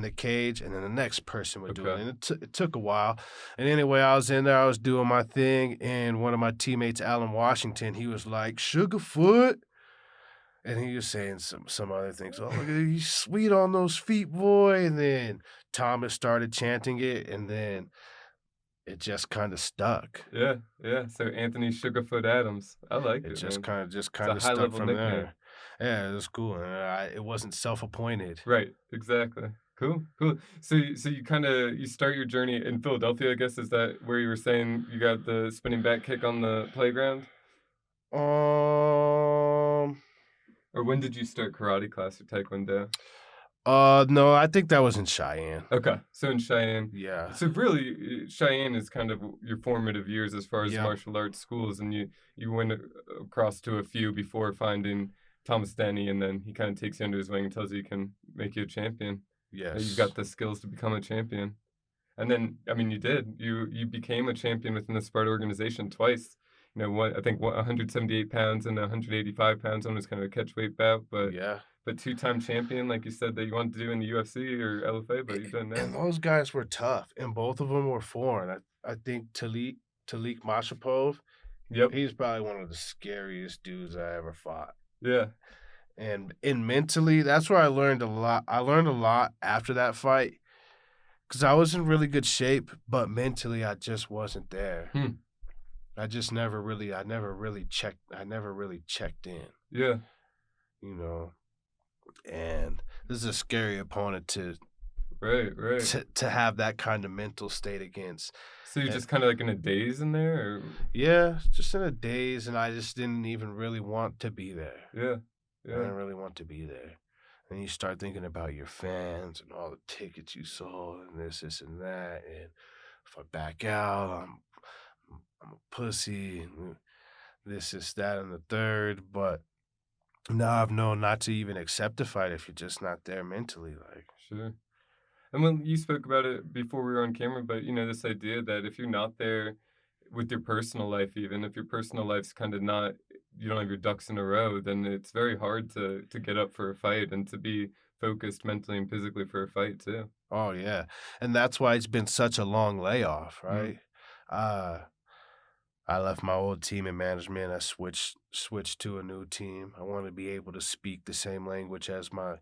the cage, and then the next person would do it. Okay. And it took a while. And anyway, I was in there, I was doing my thing, and one of my teammates, Alan Washington, he was like, "SugaFoot," and he was saying some other things. "Oh, look at you, sweet on those feet, boy." And then Thomas started chanting it, and then it just kind of stuck. Yeah, yeah, so Anthony Sugarfoot Adams. I like It it, just man. kind of just It's a kind of stuck high-level from nickname. there. Yeah, it was cool. And it wasn't self-appointed. Right, exactly. Cool, cool. So you kinda you start your journey in Philadelphia, I guess, is that where you were saying you got the spinning back kick on the playground? Um, Or when did you start karate class or taekwondo? no, I think that was in Cheyenne. Okay, so in Cheyenne. Yeah. So really, Cheyenne is kind of your formative years as far as Yep. martial arts schools, and you went across to a few before finding Thomas Denny, and then he kind of takes you under his wing and tells you he can make you a champion. That you've Yes. got the skills to become a champion. And then, I mean, you did. You became a champion within the Sparta organization twice. What I think 178 pounds and 185 pounds. One was kind of a catchweight bout, Yeah. but two-time champion, like you said, that you wanted to do in the UFC or LFA, but you've done And that. those guys were tough, and both of them were foreign. I think Talik Mashapov, Yep. he's probably one of the scariest dudes I ever fought. Yeah. And mentally, that's where I learned a lot. I learned a lot after that fight because I was in really good shape, but mentally I just wasn't there. Hmm. I never really checked in, Yeah. you know. And this is a scary opponent Right. Right. to have that kind of mental state against. So you're And just kind of like in a daze in there, or yeah, just in a daze, and I just didn't even really want to be there. yeah. I Yeah. didn't really want to be there. And you start thinking about your fans and all the tickets you sold and this, and that. And if I back out, I'm a pussy and this, that, and the third. But now I've known not to even accept a fight if you're just not there mentally. Like, Sure. And when you spoke about it before we were on camera, but this idea that if you're not there with your personal life, even if your personal life's kind of not, you don't have your ducks in a row, then it's very hard to get up for a fight and to be focused mentally and physically for a fight too. oh yeah. And that's why it's been such a long layoff, Mm, right? Uh I left my old team in management. I switched to a new team. I wanted to be able to speak the same language as my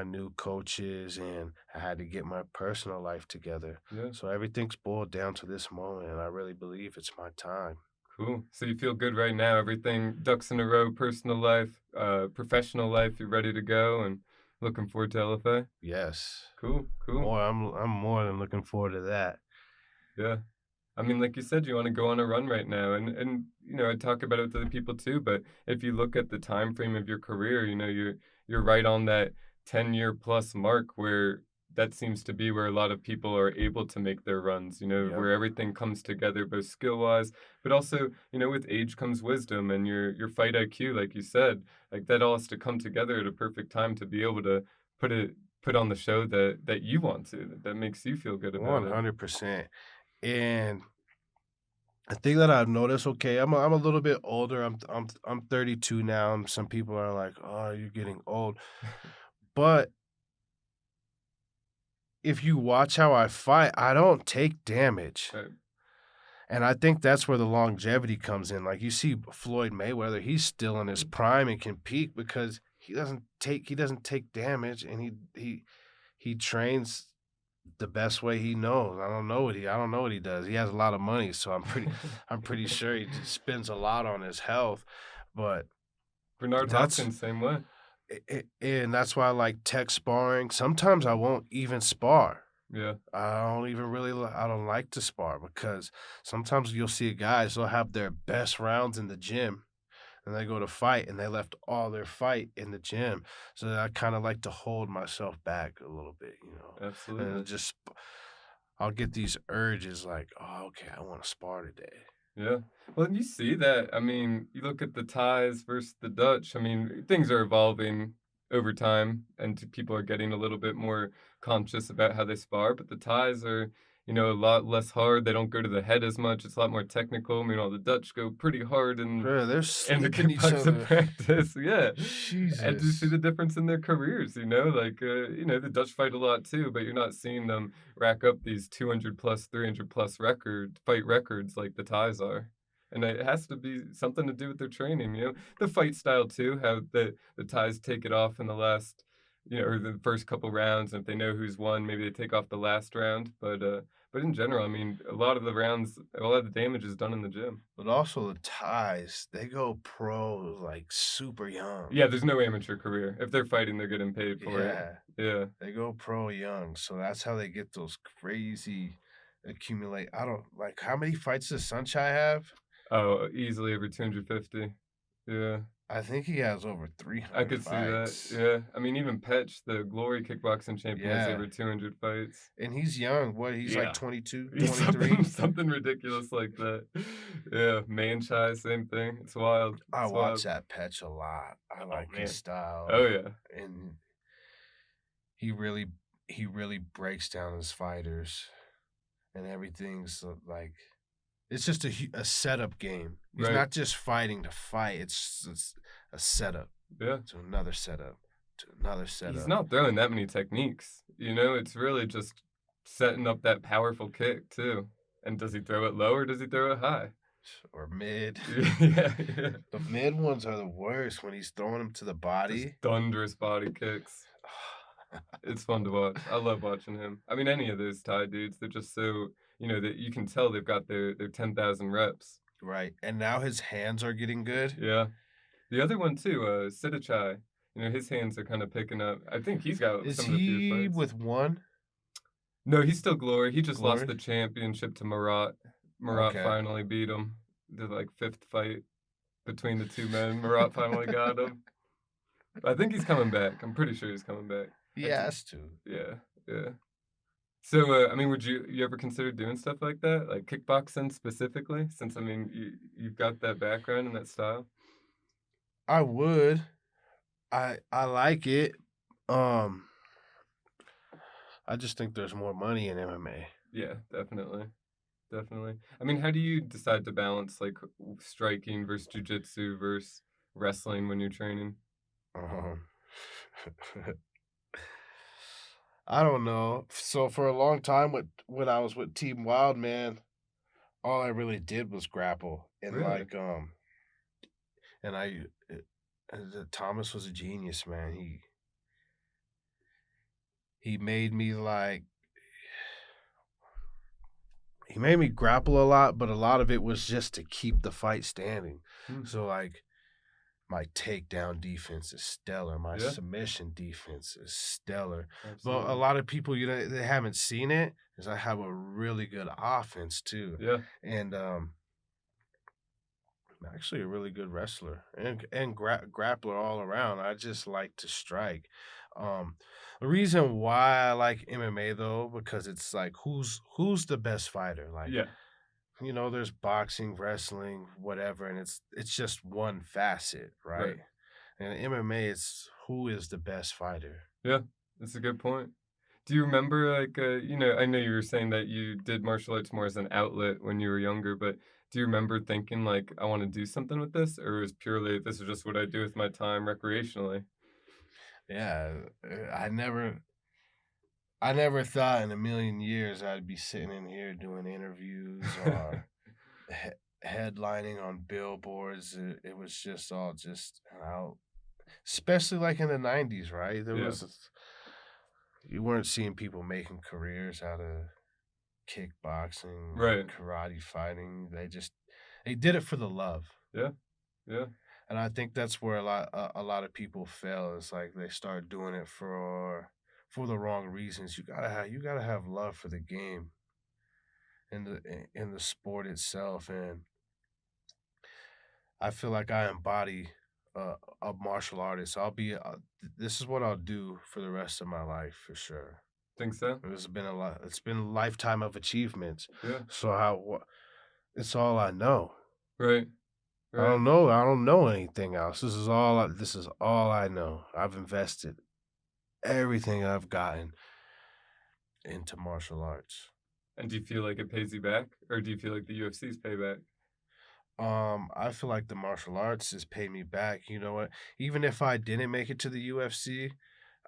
new coaches, and I had to get my personal life together. yeah, So everything's boiled down to this moment, and I really believe it's my time. cool. So you feel good right now. Everything ducks in a row, personal life, professional life. You're ready to go and looking forward to LFA. Yes. Cool, cool. I'm more than looking forward to that. Yeah. I mean, like you said, you want to go on a run right now, and I talk about it to other people too. But if you look at the time frame of your career, you're right on that 10-year plus mark where that seems to be where a lot of people are able to make their runs. Yep. Where everything comes together, both skill wise, but also with age comes wisdom and your fight IQ, like you said, like that all has to come together at a perfect time to be able to put it put on the show that you want to that makes you feel good about it. 100%. And I think that I've noticed, okay, I'm a little bit older. I'm 32 now, and some people are like, "Oh, you're getting old." But if you watch how I fight, I don't take damage. Right. And I think that's where the longevity comes in. Like, you see Floyd Mayweather, he's still in his prime and can peak because he doesn't take damage, and he trains the best way he knows. I don't know what he does. He has a lot of money, so I'm pretty sure he just spends a lot on his health, but Bernard that's Hopkins, same way. and that's why I like tech sparring. Sometimes I won't even spar. Yeah. I don't like to spar because sometimes you'll see guys, they'll have their best rounds in the gym and they go to fight and they left all their fight in the gym. So I kind of like to hold myself back a little bit, and Absolutely. just I'll get these urges like, oh, okay, I want to spar today. Yeah. Well, and you see that. I mean, you look at the Thais versus the Dutch. I mean, things are evolving over time, and people are getting a little bit more conscious about how they spar. But the Thais are, a lot less hard. They don't go to the head as much. It's a lot more technical. Meanwhile, the Dutch go pretty hard Bro, they're in the slipping each kickboxing other. practice. Yeah. And do you see Jesus. the difference in their careers? Like, the Dutch fight a lot too, but you're not seeing them rack up these 200 plus, 300 plus fight records like the Thais are. And it has to be something to do with their training, the fight style too, how the Thais take it off in the last, or the first couple rounds. And if they know who's won, maybe they take off the last round. But in general, I mean, a lot of the damage is done in the gym. But also the ties, they go pro like super young. Yeah, there's no amateur career. If they're fighting, they're getting paid for it. Yeah. Yeah. They go pro young, so that's how they get those crazy accumulate. I don't like how many fights does Sunshine have? Oh, easily over 250. Yeah, I think he has over I 300 could see that. fights. Yeah, I mean, even Petch, the Glory kickboxing champion, has Yeah. over 200 fights. And he's young. What, he's like Yeah, 22, he's 23? something ridiculous like that. Yeah, Manchai, same thing. It's wild. I It's watch wild. that Patch a lot. I Oh like his man. style. Oh yeah. And he really he really breaks down his fighters, and everything's like it's just a setup game. He's Right. not just fighting to fight. It's a setup Yeah. to another setup to another He's setup. not throwing that many techniques. It's really just setting up that powerful kick too. And does he throw it low or does he throw it high? Or mid. Yeah, yeah. The mid ones are the worst when he's throwing them to the Just body. thunderous body kicks. It's fun to watch. I love watching him. I mean, any of those Thai dudes, they're just so, that you can tell they've got their 10,000 reps. Right. And now his hands are getting good. Yeah. The other one too, Sittachai, his hands are kind of picking up. I think he's got Is some of the few he fights. with one? No, he's still Glory. He just lost Glory? the championship to Marat. Marat Okay. finally beat him. The like fifth fight between the two men. Marat finally got him. I think he's coming back. I'm pretty sure he's coming back. He I d- has to. Yeah, yeah. So, I mean, would you ever consider doing stuff like that, like kickboxing specifically? Since I mean, you've got that background and that style. I would. I like it. Um, I just think there's more money in MMA. Yeah, definitely, definitely. I mean, how do you decide to balance like striking versus jujitsu versus wrestling when you're training? Um, I don't know. So for a long time, when I was with Team Wild, man, all I really did was grapple, and Really? and I, Thomas was a genius, man. He made me like he made me grapple a lot, but a lot of it was just to keep the fight standing. Hmm. So like my takedown defense is stellar. My Yeah. submission defense is stellar. But Absolutely. a lot of people, they haven't seen it, is I have a really good offense too. Yeah. And I'm actually a really good wrestler and grappler all around. I just like to strike. The reason why I like MMA though, because it's like who's the best fighter? Like, Yeah. there's boxing, wrestling, whatever, and it's just one facet, right? Right. And MMA, it's who is the best fighter. Yeah. That's a good point. Do you remember like I know you were saying that you did martial arts more as an outlet when you were younger, but do you remember thinking like I want to do something with this, or it was purely this is just what I do with my time recreationally? Yeah, I never thought in a million years I'd be sitting in here doing interviews or headlining on billboards. It was just all just out, especially like in the '90s, right? Yeah. You weren't seeing people making careers out of kickboxing or Right. karate fighting. They did it for the love. Yeah. Yeah. And I think that's where a lot of people fail. It's like they start doing it for the wrong reasons. You gotta have love for the game and in the sport itself. And I feel like I embody a martial artist. This is what I'll do for the rest of my life for sure. Think so? It's been a lot. It's been a lifetime of achievements. Yeah. So it's all I know. Right. I Right. don't know. I don't know anything else. This is all I know. I've invested everything I've gotten into martial arts. And do you feel like it pays you back, or do you feel like the UFC's payback? I feel like the martial arts has paid me back. You know what? Even if I didn't make it to the UFC,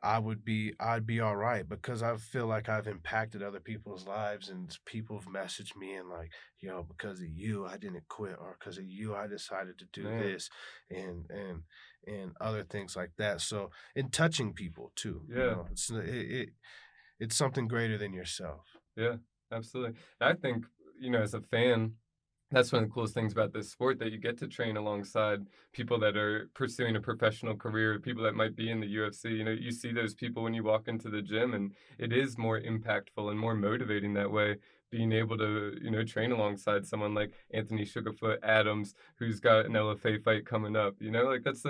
I'd be all right because I feel like I've impacted other people's lives and people have messaged me and like, yo, because of you, I didn't quit, or because of you, I decided to do Man. this and other things like that. So in touching people too, Yeah. it's something greater than yourself. Yeah. Absolutely. I think, as a fan, that's one of the coolest things about this sport, that you get to train alongside people that are pursuing a professional career, people that might be in the UFC. You see those people when you walk into the gym, and it is more impactful and more motivating that way, being able to, train alongside someone like Anthony Sugarfoot Adams, who's got an LFA fight coming up. Like that's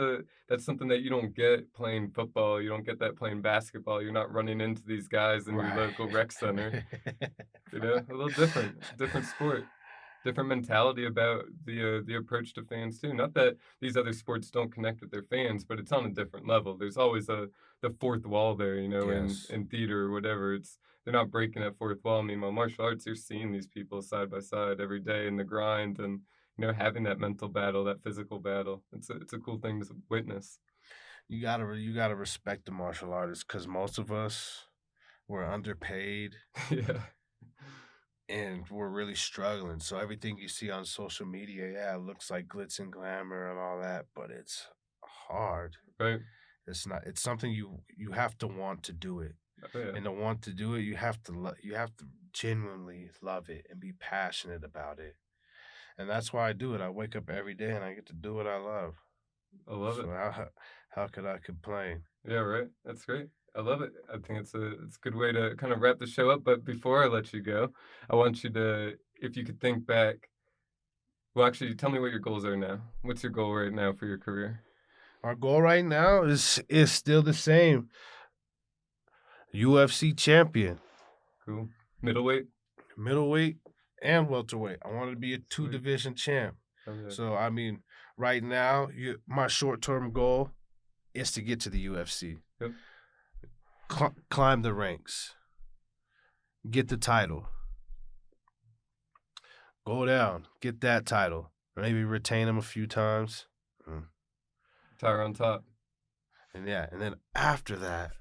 something that you don't get playing football. You don't get that playing basketball. You're not running into these guys in your Right. local rec center. A little different sport, different mentality about the approach to fans too. Not that these other sports don't connect with their fans, but it's on a different level. There's always the fourth wall there, in Yes. theater or whatever. They're not breaking that fourth wall. Meanwhile, martial arts, you're seeing these people side by side every day in the grind, and having that mental battle, that physical battle. It's a cool thing to witness. You gotta respect the martial artists because most of us were underpaid Yeah, and we're really struggling. So everything you see on social media, yeah, it looks like glitz and glamour and all that, but it's hard. right. It's not. It's something you have to want to do it, Oh, yeah, and to want to do it, you have to genuinely love it and be passionate about it. And that's why I do it. I wake up every day and I get to do what I love. I love So it. how could I complain? Yeah, right. That's great. I love it. I think it's a good way to kind of wrap the show up. But before I let you go, I want you to, if you could think back. Well, actually, tell me what your goals are now. What's your goal right now for your career? Our goal right now is still the same. UFC champion, Cool. Middleweight. middleweight and welterweight. I want to be a two Sweet. division champ. Oh yeah. So I mean, right now, my short term goal is to get to the UFC, Yep. climb the ranks, get the title, go down, get that title, maybe retain them a few times, Tire on top. and yeah, and then after that,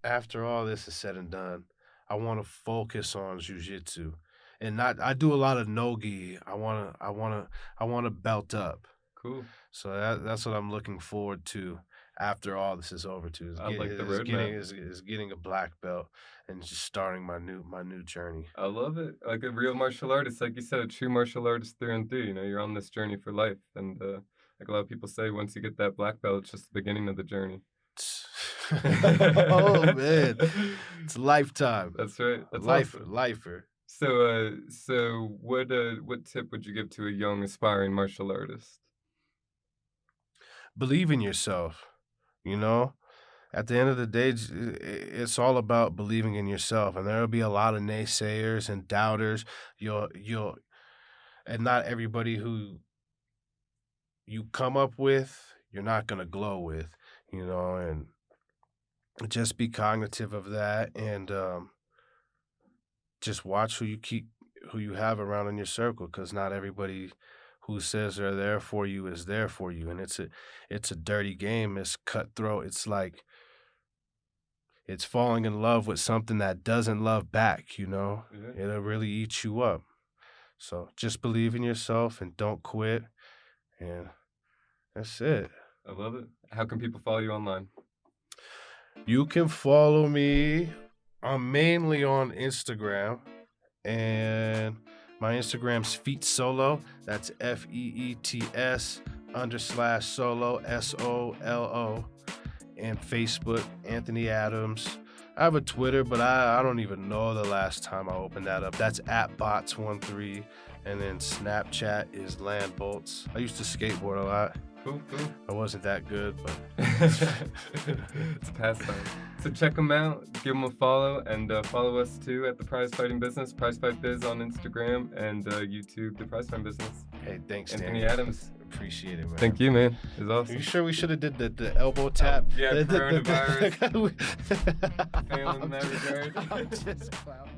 after all this is said and done, I want to focus on jujitsu, and not. I do a lot of nogi. I want to belt up. Cool. So that's what I'm looking forward to after all this is over. To I like the roadmap. is getting a black belt and just starting my new journey. I love it. Like a real martial artist, like you said, a true martial artist through and through. You're on this journey for life, and like a lot of people say, once you get that black belt, it's just the beginning of the journey. Oh man, it's a lifetime, That's right. a That's awesome. lifer. So what tip would you give to a young aspiring martial artist? Believe in yourself. You know, at the end of the day, it's all about believing in yourself, and there will be a lot of naysayers and doubters. You'll, and not everybody who you come up with, you're not gonna glow with. And just be cognitive of that, and just watch who you have around in your circle, because not everybody who says they're there for you is there for you, and it's a dirty game. It's cutthroat. It's like it's falling in love with something that doesn't love back. Yeah. It'll really eat you up. So just believe in yourself and don't quit. And that's it. I love it. How can people follow you online? You can follow me. I'm mainly on Instagram, and my Instagram's Feet Solo. That's FEETS_solo SOLO. And Facebook, Anthony Adams. I have a Twitter, but I don't even know the last time I opened that up. That's @bots13. And then Snapchat is landbolts. I used to skateboard a lot. Cool. I wasn't that good, but It's a pastime. So check them out, give them a follow, and follow us too at the Prize Fighting Business, Prize Fight Biz on Instagram, and YouTube, the Prize Fighting Business. hey, thanks, Anthony Danny. Adams. Appreciate it, man. Thank you, man. It was Are awesome. you sure we should have did the elbow tap? Yeah, coronavirus. The Fail in that regard. I'm just clowning.